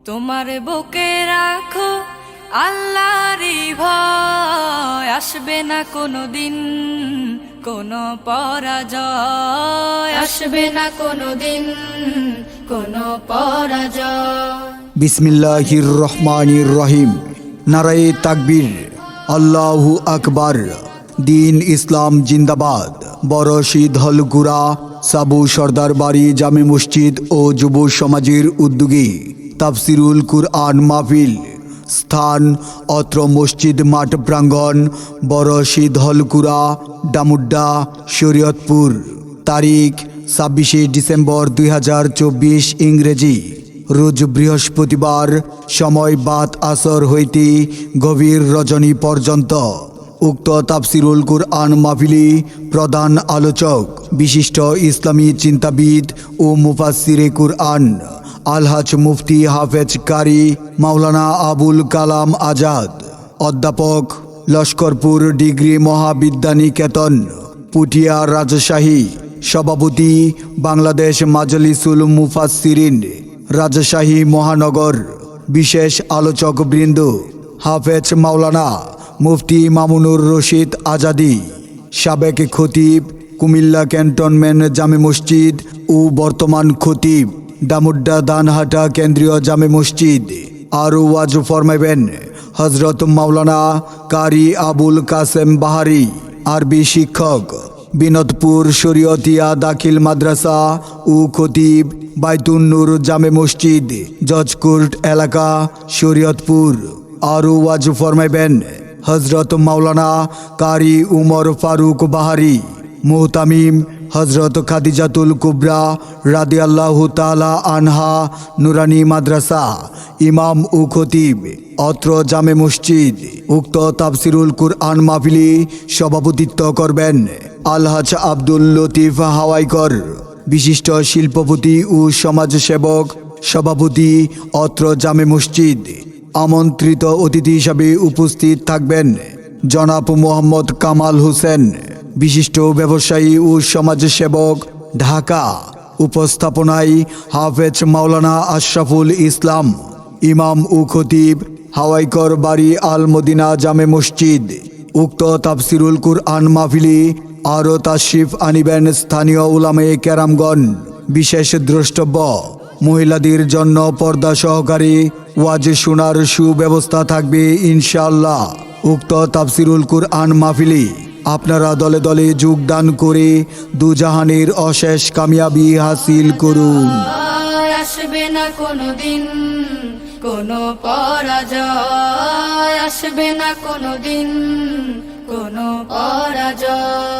তোমার বুকে রাখো আল্লাহরই ভয়, আসবে না কোনোদিন কোনো পরাজয়, আসবে না কোনোদিন কোনো পরাজয়। বিসমিল্লাহির রহমানির রহিম। নারায়ে তাকবীর, আল্লাহু আকবার। দিন ইসলাম জিন্দাবাদ। বড় শীত হলগুড়া সাবু সর্দার বাড়ি জামে মসজিদ ও যুব সমাজের উদ্যোগে তাফসিরুল কুরআন মাহফিল। স্থান অত্র মসজিদ মাঠ প্রাঙ্গণ, বড় শীত হলকুড়া, ডামুড্ডা, শরীয়তপুর। তারিখ 26শে ডিসেম্বর 2024 ইংরেজি। রোজ বৃহস্পতিবার। সময় বাত আসর হইতে গভীর রজনী পর্যন্ত। উক্ত তাফসিরুল কুরআন মাহফিলে প্রধান আলোচক বিশিষ্ট ইসলামী চিন্তাবিদ ও মুফাসসিরে কুরআন আলহাজ মুফতি হাফেজ কারি মাওলানা আবুল কালাম আজাদ। অধ্যাপক, লস্করপুর ডিগ্রি মহাবিদ্যানিকেতন, পুঠিয়া, রাজশাহী। সভাপতি, বাংলাদেশ মাজলিসুল মুফাসসিরিন, রাজশাহী মহানগর। বিশেষ আলোচক বৃন্দ হাফেজ মাওলানা মুফতি মামুনুর রশিদ আজাদি, সাবেক খতিব কুমিল্লা ক্যান্টনমেন্ট জামে মসজিদ ও বর্তমান খতিব ডামুড্ডা দানহাটা কেন্দ্রীয় জামে মসজিদ। আরও ওয়াজ ফরমাইবেন হজরত মাওলানা কারি আবুল কাসেম বাহারি, আরবি শিক্ষক, বিনোদপুর শরীয়তিয়া দাখিল মাদ্রাসা ও খতিব বাইতুন নূর জামে মসজিদ, জজকোর্ট এলাকা, শরীয়তপুর। আরও ওয়াজ ফরমাইবেন হজরত মাওলানা কারি উমর ফারুক বাহারি, মুহতামিম হজরত খাদিজাতুল কুবরা রাদিয়াল্লাহু তাআলা আনহা নুরানি মাদ্রাসা, ইমাম ও খতিব অত্র জামে মসজিদ। উক্ত তাফসিরুল কুরআন মাহফিলে সভাপতিত্ব করবেন আলহাজ আব্দুল লতিফ হাওয়াইকর, বিশিষ্ট শিল্পপতি ও সমাজসেবক, সভাপতি অত্র জামে মসজিদ। আমন্ত্রিত অতিথি হিসাবে উপস্থিত থাকবেন জনাব মোহাম্মদ কামাল হোসেন, বিশিষ্ট ব্যবসায়ী ও সমাজসেবক, ঢাকা। উপস্থাপনায় হাফেজ মাওলানা আশরাফুল ইসলাম, ইমাম ও খতিব হাওয়াইকর বাড়ি আল মদিনা জামে মসজিদ। উক্ত তাফসিরুল কুরআন মাহফিলে আরও তাশরিফ আনিবেন স্থানীয় উলামায়ে কেরামগণ। বিশেষ দ্রষ্টব্য, মহিলাদের জন্য পর্দা সহকারে ওয়াজ শোনার সুব্যবস্থা থাকবে ইনশাআল্লাহ। উক্ত তাফসিরুল কুরআন মাহফিলে আপনারা দলে দলে যোগদান করে দুজাহানের অশেষ কামিয়াবি হাসিল করুন। আসবে না কোনোদিন কোনো পরাজয়, আসবে না কোনোদিন কোনো পরাজয়।